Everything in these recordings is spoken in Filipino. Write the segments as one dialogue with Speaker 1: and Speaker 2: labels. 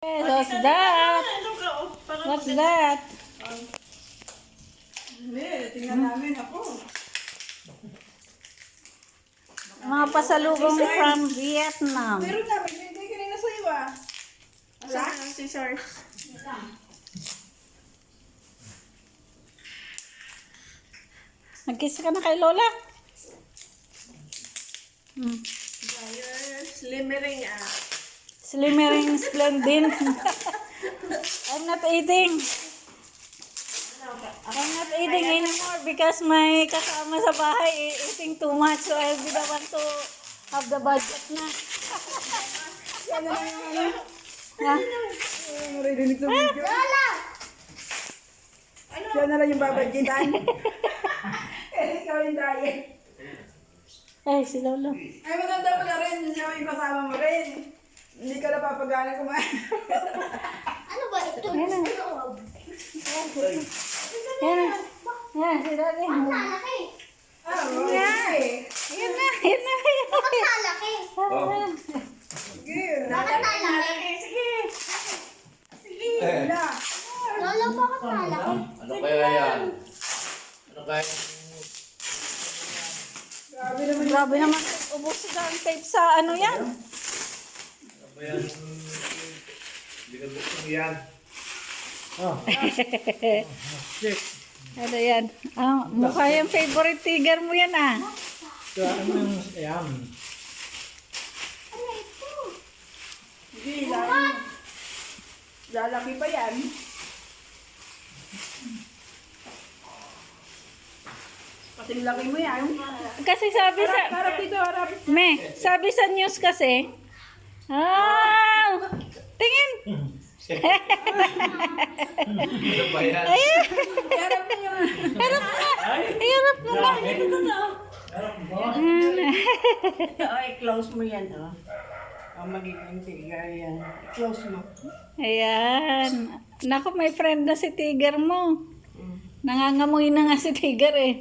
Speaker 1: What's that? What's that?
Speaker 2: Hindi, tingnan namin ako.
Speaker 1: Mga pasalubong from Vietnam.
Speaker 2: Meron na, binigay kanina sa iyo ah. Wala?
Speaker 3: Scissors.
Speaker 1: Nag-kiss ka na kay Lola?
Speaker 3: Slimmering
Speaker 1: Slimmering Splendid. I'm not eating. I'm not eating anymore because my kasama sa bahay eating too much. So I'll be the one to have the budget na.
Speaker 2: Yan na lang yung ano.
Speaker 1: Ha?
Speaker 2: Marinig sa video. Yan na lang yung babadgetan. Eh, ikaw yung diet.
Speaker 1: Ay, si Lolo.
Speaker 2: Ay, maganda pala rin. Siya yung kasama mo rin. Hindi ka napapagana kumain.
Speaker 4: Ano ba ito?
Speaker 1: Yan na. Yan na. Yan, si Daddy.
Speaker 4: Malaki.
Speaker 2: Ah, okay.
Speaker 1: Yan na. Yan na.
Speaker 4: Bakit malaki?
Speaker 2: Sige.
Speaker 4: Bakit malaki?
Speaker 2: Wala.
Speaker 4: Lolo, bakit malaki?
Speaker 5: Ano kaya yan? Ano kaya?
Speaker 2: Grabe naman.
Speaker 1: Grabe naman. Ubus na ang tape sa ano yan.
Speaker 5: Ano ba yan? Hindi ka buksan yan.
Speaker 1: Ano yan? Ah, mukha yung favorite tiger mo yan ah.
Speaker 4: Ano ito?
Speaker 2: Sige, lang. Lalaki pa yan. Kasing laki mo yan.
Speaker 1: Kasi sabi sa...
Speaker 2: Harap dito, harap.
Speaker 1: Sabi sa news kasi, tingin!
Speaker 5: Ano ba yan?
Speaker 1: Ayan!
Speaker 2: Harap mo yung...
Speaker 1: Harap mo na! Harap mo na!
Speaker 3: Ay, close mo yan, oh. Ang magiging tiger yan. Close mo.
Speaker 1: Ayan. Naku, may friend na si Tiger mo. Nangangamoy na nga si Tiger eh.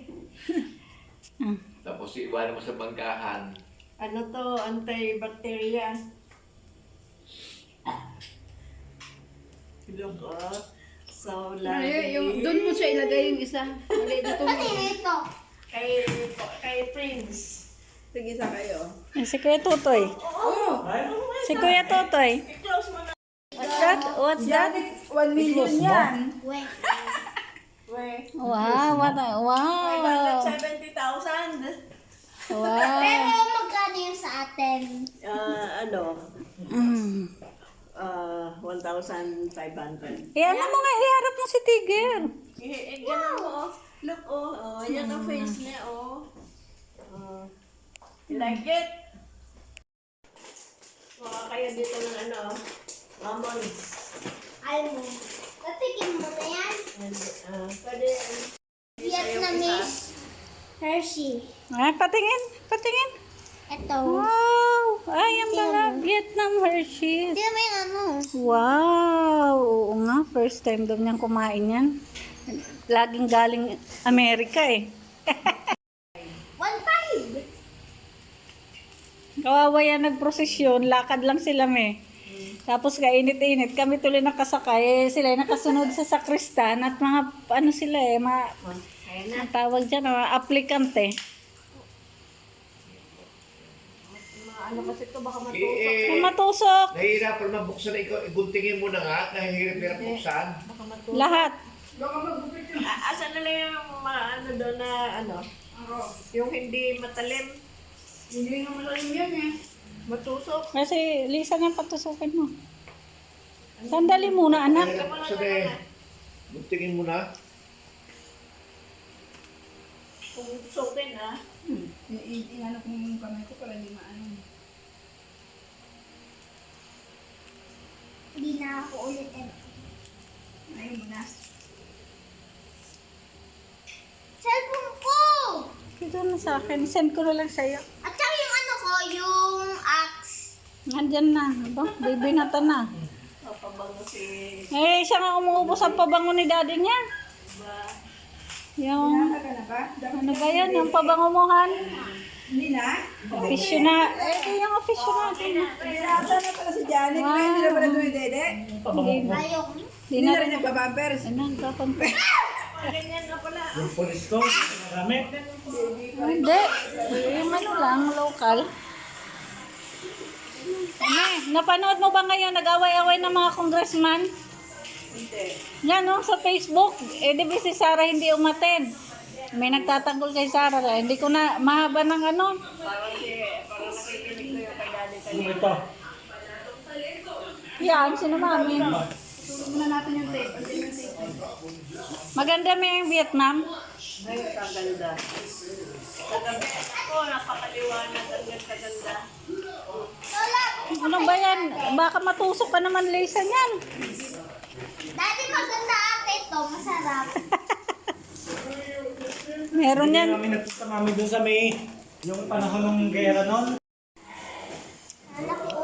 Speaker 5: Tapos iwanan mo sa bangkahan.
Speaker 3: Ano to? Antibacteria. Look, oh. So,
Speaker 6: Doon mo siya ilagay yung isa. Mali dito mo.
Speaker 4: Kanino ito?
Speaker 3: kay Prince.
Speaker 2: Sige, sa kayo.
Speaker 1: Si Kuya Totoy.
Speaker 2: Oh!
Speaker 1: Si Kuya Totoy.
Speaker 3: I-close mo na.
Speaker 1: What's that? What's that?
Speaker 2: Yan, 1 million yan.
Speaker 4: Wait.
Speaker 3: Wait.
Speaker 1: Wow, wow.
Speaker 3: 570,000.
Speaker 1: Wow.
Speaker 4: Pero magkano yung sa atin?
Speaker 3: Ano?
Speaker 1: Mm.
Speaker 3: 1,500.
Speaker 1: Ano mo nga, iharap mo si Tiger.
Speaker 3: Ganun mo, oh. Look, oh. Yan ang face niya, oh. You like it? Baka kayo dito ng ano, almonds.
Speaker 4: Alam mo. Natikin mo na yan.
Speaker 3: And, pwede,
Speaker 4: Vietnamese Hershey.
Speaker 1: Ah, patingin, patingin.
Speaker 4: Ito.
Speaker 1: Wow! Ay, ang mga Vietnam Hershey's.
Speaker 4: Hindi naman yung ano.
Speaker 1: Wow! Oo nga, first time daw niyang kumain yan. Laging galing Amerika eh.
Speaker 4: 1.5.
Speaker 1: Kawawa yan nagprosesyon, lakad lang sila Tapos kainit-init, kami tuloy nakasakay, sila yung nakasunod sa sakristan at mga ano sila ang tawag dyan, mga aplikante.
Speaker 3: ano kasi ito, baka
Speaker 1: Ang matusok,
Speaker 5: Nahihirapan mabuksan na ikaw. Iguntingin mo na nga. Nahihirap-hirap buksan.
Speaker 1: lahat.
Speaker 2: Baka magupit yung...
Speaker 3: Asan na lang yung mga ano doon na ano, yung hindi matalim,
Speaker 2: Hindi nga malalim yan eh.
Speaker 3: matusok.
Speaker 1: Kasi Lisa na patusukin mo. Sandali muna anak.
Speaker 5: Nahihirap buksan eh. Guntingin mo na.
Speaker 3: Kung tusukin
Speaker 2: Inano ko yung kamay ko para hindi maano.
Speaker 4: Hindi na ako ulit.
Speaker 2: Ayun mo na.
Speaker 4: Cellphone ko!
Speaker 1: Ito na sa akin, send ko na lang sa'yo.
Speaker 4: At saka yung ano ko, yung axe.
Speaker 1: Nandyan na. Aba, bibingatan na.
Speaker 3: papabango si
Speaker 1: Eh, siya nga umuubos ang pabango ni daddy niya. Yung,
Speaker 2: Naka ka na ba?
Speaker 1: ano ba yan? Yung pabangomohan.
Speaker 2: Hindi na?
Speaker 1: Official na. Eh, yung official natin.
Speaker 2: Nasa na pala si Janet. Kaya hindi na pala dumidede.
Speaker 5: pabango ko.
Speaker 4: Ayoko.
Speaker 1: Di
Speaker 2: Hindi
Speaker 1: na
Speaker 2: na rin
Speaker 1: rin.
Speaker 2: nagpapampers.
Speaker 1: Ano, kapamper.
Speaker 5: Yung police ko, marami.
Speaker 1: Hindi. Yung ano lang, local. Ano, napanood mo ba ngayon, nag-away-away ng mga congressman? Hindi. Yan, no, sa Facebook. Eh, di ba si Sarah hindi umattend? May nagtatanggol kay Sarah. Hindi ko na mahaba ng ano.
Speaker 5: Yung ito.
Speaker 1: Yan, sino mami?
Speaker 6: Muna natin yung tape. Kasi yung tape.
Speaker 1: Maganda may yung Vietnam.
Speaker 3: Ay, kaganda. Kagabi ako, napakaliwanag. Ang ganda.
Speaker 1: Ano ba yan? Baka matusok ka naman, Lisa, niyan.
Speaker 4: Daddy, maganda ate ito. Masarap.
Speaker 1: Meron yan.
Speaker 5: Kami nagpunta mami dun sa may, yung panahon ng gera nun.
Speaker 4: Anak ko.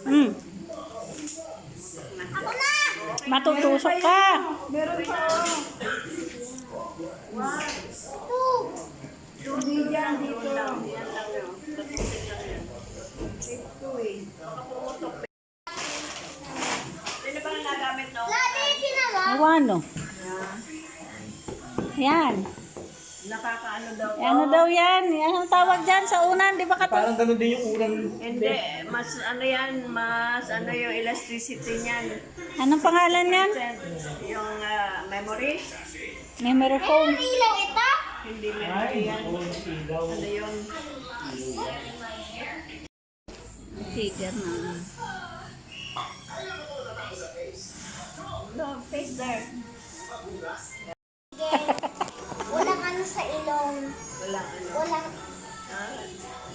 Speaker 1: Hmm.
Speaker 4: Ako na!
Speaker 1: Matutusok ka.
Speaker 2: Meron pa.
Speaker 4: Two.
Speaker 2: Hindi dyan, dito.
Speaker 3: Sino ba ang nagamit na
Speaker 4: Daddy, ginawa.
Speaker 1: Awano. Yan.
Speaker 3: nakakaano daw?
Speaker 1: Ano daw yan? Anong tawag dyan sa unan? Di ba
Speaker 5: Parang ganun din yung ulan.
Speaker 3: Hindi, mas ano yan, mas ano yung elasticity niyan.
Speaker 1: Anong pangalan yan?
Speaker 3: Yung memory,
Speaker 1: Memory foam.
Speaker 4: Ilaw ito?
Speaker 3: hindi memory yan.
Speaker 5: Ilaw.
Speaker 3: Ano yun?
Speaker 1: Tiger na.
Speaker 3: No, face there.
Speaker 4: Walang ano sa ilong.
Speaker 3: Walang ano.
Speaker 4: Walang...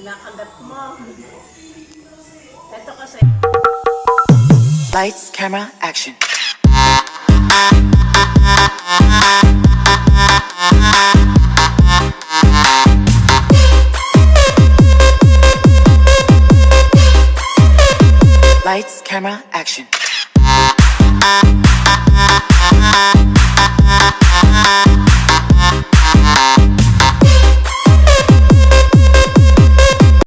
Speaker 3: Nakagat mo. Ito kasi.
Speaker 7: Lights, camera, action. Lights, camera, action.